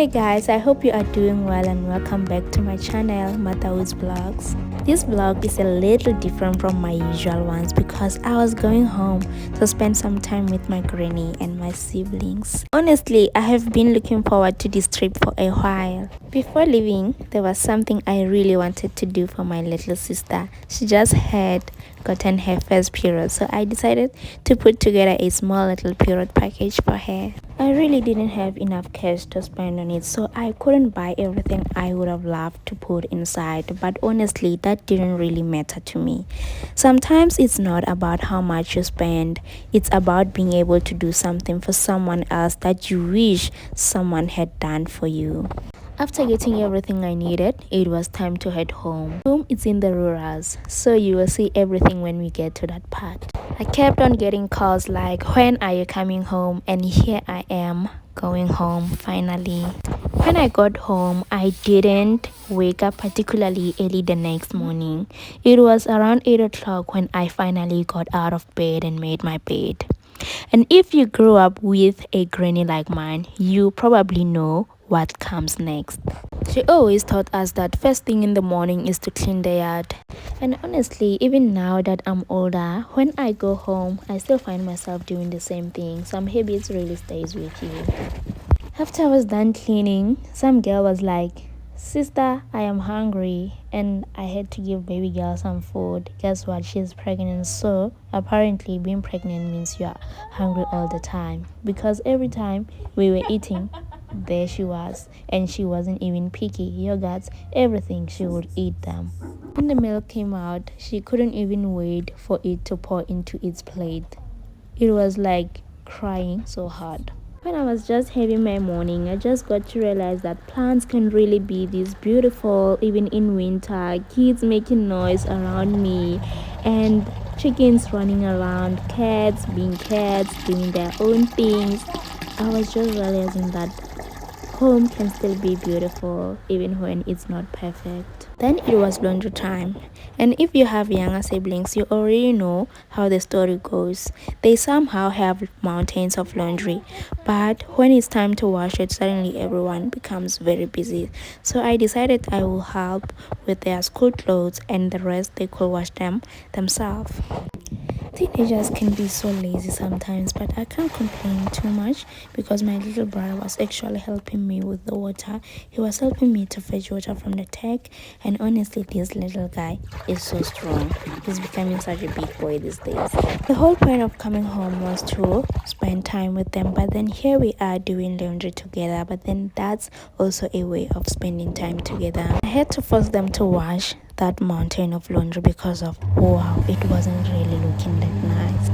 Hey guys, I hope you are doing well and welcome back to my channel, Matha's Vlogs. This vlog is a little different from my usual ones because I was going home to spend some time with my granny and my siblings. Honestly, I have been looking forward to this trip for a while. Before leaving, there was something I really wanted to do for my little sister. She just had gotten her first period, so I decided to put together a small little period package for her. I really didn't have enough cash to spend on it, so I couldn't buy everything I would have loved to put inside, but honestly that didn't really matter to me. Sometimes it's not about how much you spend, it's about being able to do something for someone else that you wish someone had done for you. After getting everything I needed, it was time to head home. Home is in the rurals, so you will see everything when we get to that part. I kept on getting calls like, when are you coming home? And here I am, going home finally. When I got home, I didn't wake up particularly early the next morning. It was around 8 o'clock when I finally got out of bed and made my bed. And if you grew up with a granny like mine, you probably know what comes next. She always taught us that first thing in the morning is to clean the yard. And honestly, even now that I'm older, when I go home, I still find myself doing the same thing. Some habits really stays with you. After I was done cleaning, some girl was like, "Sister, I am hungry," and I had to give baby girl some food. Guess what? She's pregnant, so apparently being pregnant means you are hungry all the time, because every time we were eating, there she was, and she wasn't even picky. Yogurts, everything, she would eat them. When the milk came out, she couldn't even wait for it to pour into its plate. It was like crying so hard. When I was just having my morning, I just got to realize that plants can really be this beautiful even in winter. Kids making noise around me and chickens running around, cats being cats, doing their own things. I was just realizing that home can still be beautiful even when it's not perfect. Then it was laundry time. And if you have younger siblings, you already know how the story goes. They somehow have mountains of laundry, but when it's time to wash it, suddenly everyone becomes very busy. So I decided I will help with their school clothes, and the rest they could wash them themselves. Teenagers can be so lazy sometimes, but I can't complain too much because my little brother was actually helping me with the water. He was helping me to fetch water from the tap, and honestly, this little guy is so strong. He's becoming such a big boy these days. The whole point of coming home was to spend time with them, but then here we are doing laundry together, but then that's also a way of spending time together. I had to force them to wash that mountain of laundry because of, wow, it wasn't really looking that nice.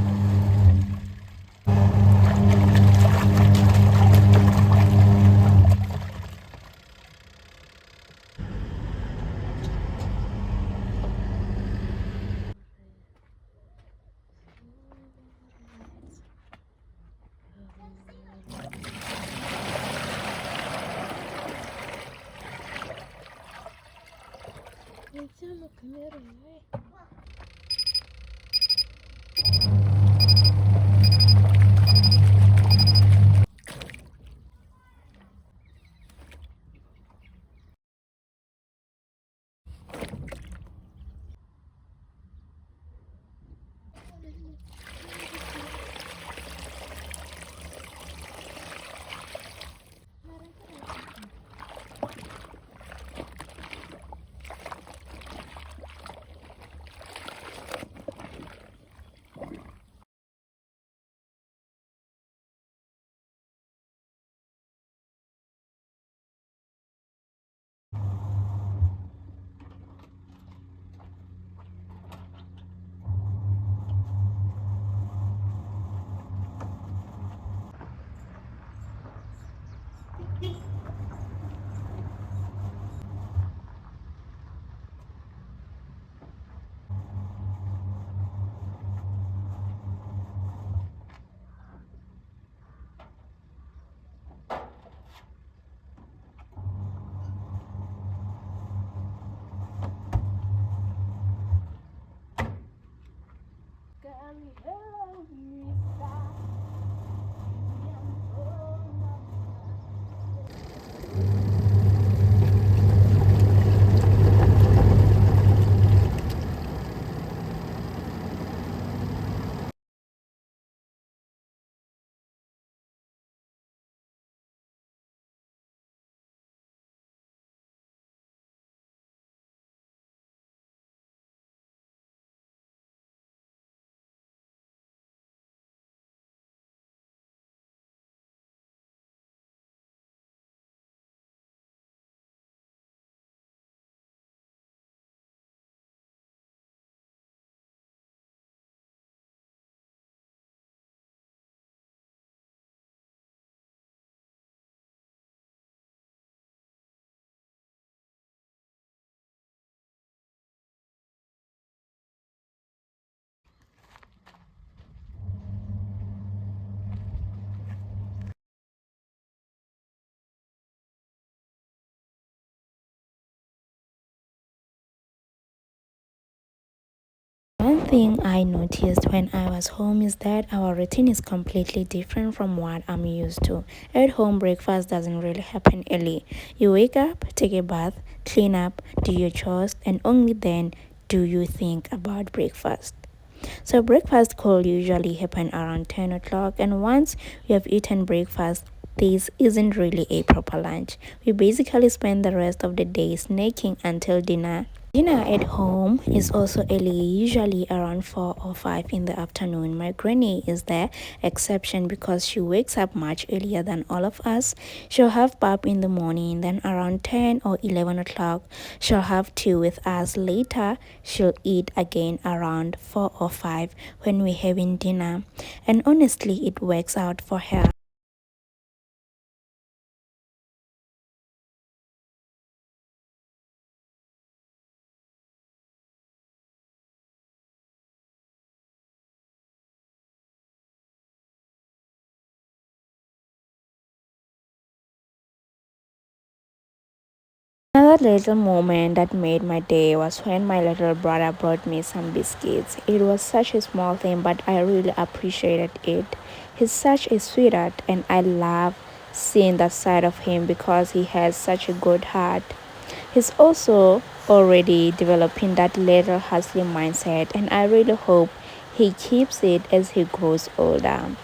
thing I noticed when I was home is that our routine is completely different from what I'm used to. At home, breakfast doesn't really happen early. You wake up, take a bath, clean up, do your chores, and only then do you think about breakfast. So breakfast could usually happen around 10 o'clock, and once we have eaten breakfast, this isn't really a proper lunch. We basically spend the rest of the day snacking until dinner. Dinner at home is also early, usually around 4 or 5 in the afternoon. My granny is the exception because she wakes up much earlier than all of us. She'll have pap in the morning, then around 10 or 11 o'clock, she'll have tea with us. Later, she'll eat again around 4 or 5 when we're having dinner. And honestly, it works out for her. Another little moment that made my day was when my little brother brought me some biscuits. It was such a small thing, but I really appreciated it. He's such a sweetheart, and I love seeing that side of him because he has such a good heart. He's also already developing that little hustling mindset, and I really hope he keeps it as he grows older.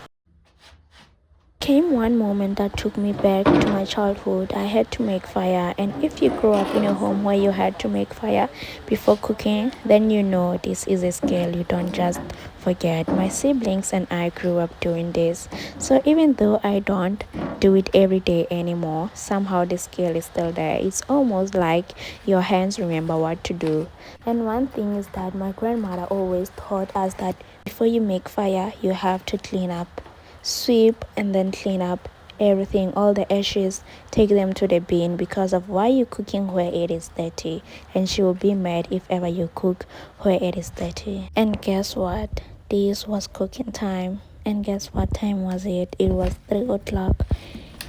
Came one moment that took me back to my childhood. I had to make fire, and if you grew up in a home where you had to make fire before cooking, then you know this is a skill you don't just forget. My siblings and I grew up doing this, so even though I don't do it every day anymore, somehow the skill is still there. It's almost like your hands remember what to do. And one thing is that my grandmother always taught us that before you make fire, you have to clean up, sweep, and then clean up everything, all the ashes, take them to the bin because of why you cooking where it is dirty, and she will be mad if ever you cook where it is dirty. And guess what? This was cooking time, and guess what time was it? It was 3 o'clock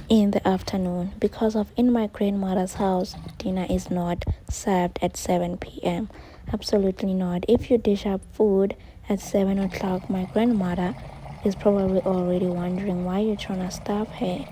in the afternoon. Because of in my grandmother's house, dinner is not served at 7 p.m. Absolutely not. If you dish up food at 7 o'clock, my grandmother is probably already wondering why you're trying to stop her.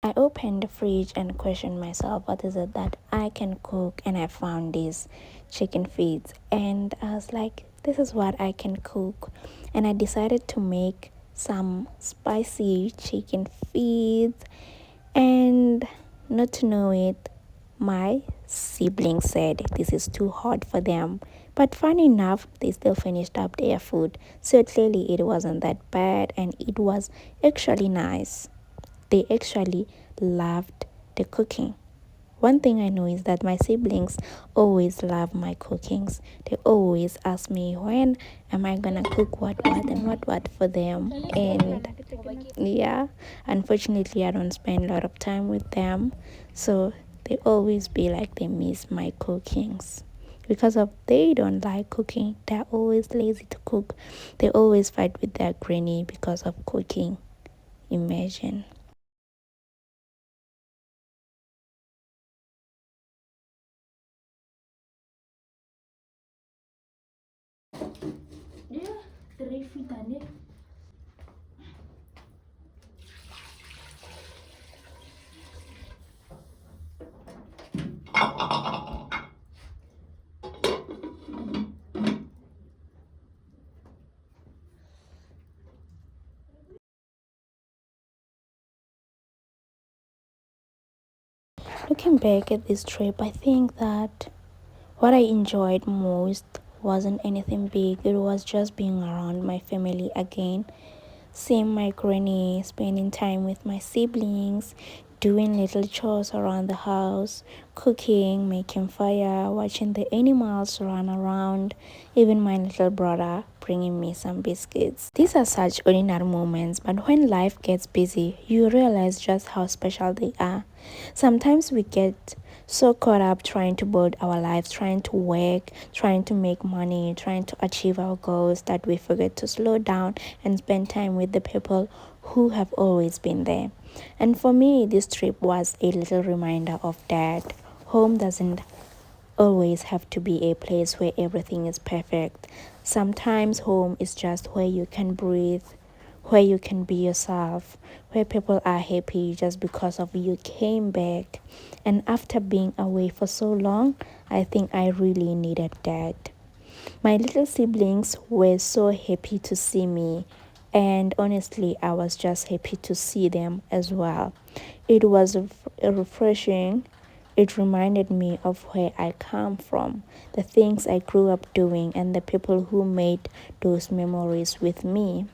I opened the fridge and questioned myself, what is it that I can cook? And I found these chicken feet, and I was like, this is what I can cook. And I decided to make some spicy chicken feet, and not to know it, my siblings said this is too hot for them. But funny enough, they still finished up their food. So clearly it wasn't that bad, and it was actually nice. They actually loved the cooking. One thing I know is that my siblings always love my cookings. They always ask me when am I gonna cook what for them. And yeah, unfortunately I don't spend a lot of time with them. So they always be like they miss my cookings. Because of they don't like cooking, they're always lazy to cook. They always fight with their granny because of cooking. Imagine. Looking back at this trip, I think that what I enjoyed most wasn't anything big. It was just being around my family again, seeing my granny, spending time with my siblings, doing little chores around the house, cooking, making fire, watching the animals run around, even my little brother bringing me some biscuits. These are such ordinary moments, but when life gets busy, you realize just how special they are. Sometimes we get so caught up trying to build our lives, trying to work, trying to make money, trying to achieve our goals that we forget to slow down and spend time with the people who have always been there. And for me, this trip was a little reminder of that. Home doesn't always have to be a place where everything is perfect. Sometimes home is just where you can breathe, where you can be yourself, where people are happy just because of you came back. And after being away for so long, I think I really needed that. My little siblings were so happy to see me, and honestly, I was just happy to see them as well. It was refreshing. It reminded me of where I come from, the things I grew up doing, and the people who made those memories with me.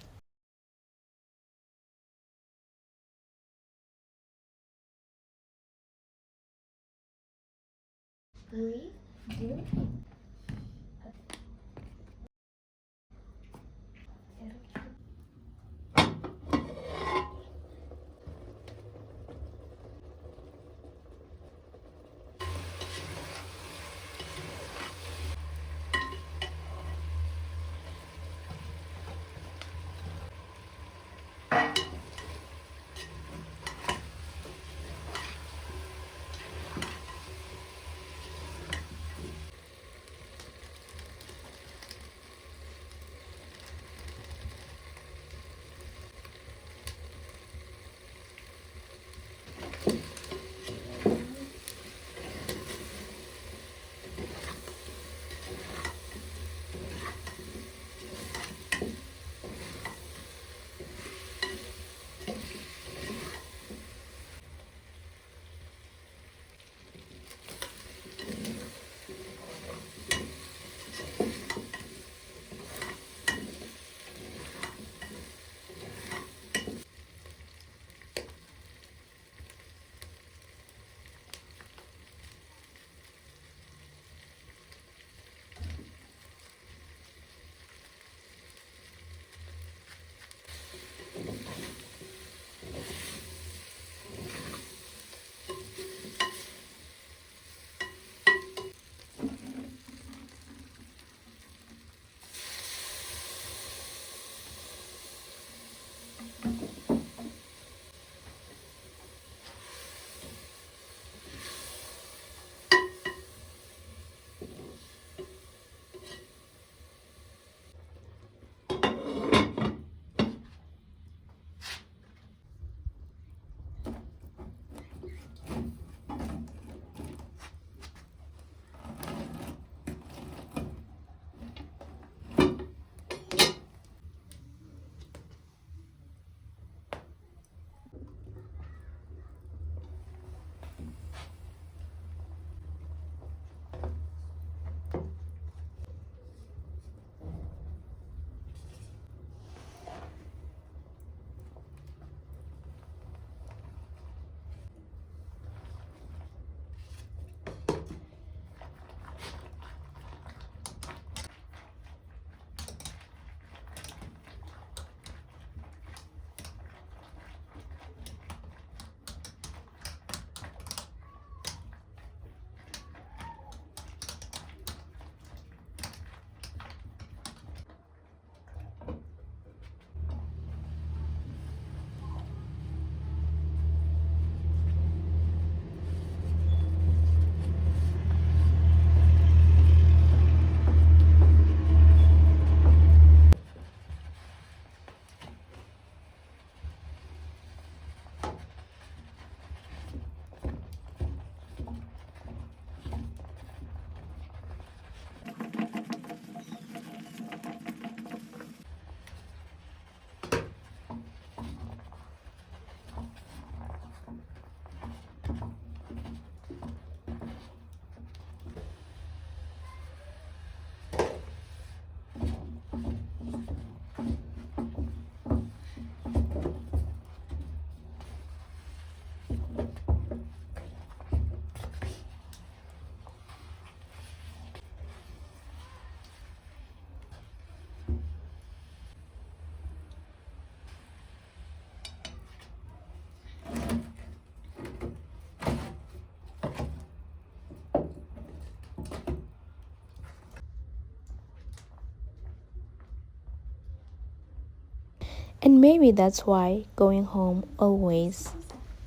And maybe that's why going home always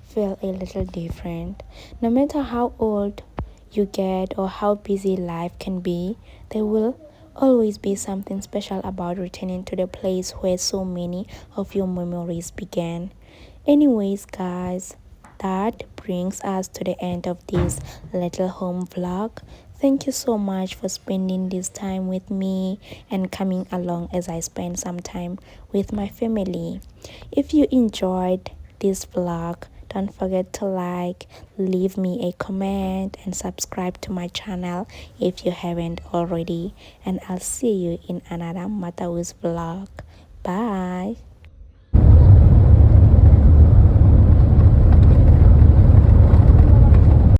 feel a little different. No matter how old you get or how busy life can be, there will always be something special about returning to the place where so many of your memories began. Anyways, guys, that brings us to the end of this little home vlog. Thank you so much for spending this time with me and coming along as I spend some time with my family. If you enjoyed this vlog, don't forget to like, leave me a comment, and subscribe to my channel if you haven't already. And I'll see you in another Matawus vlog. Bye.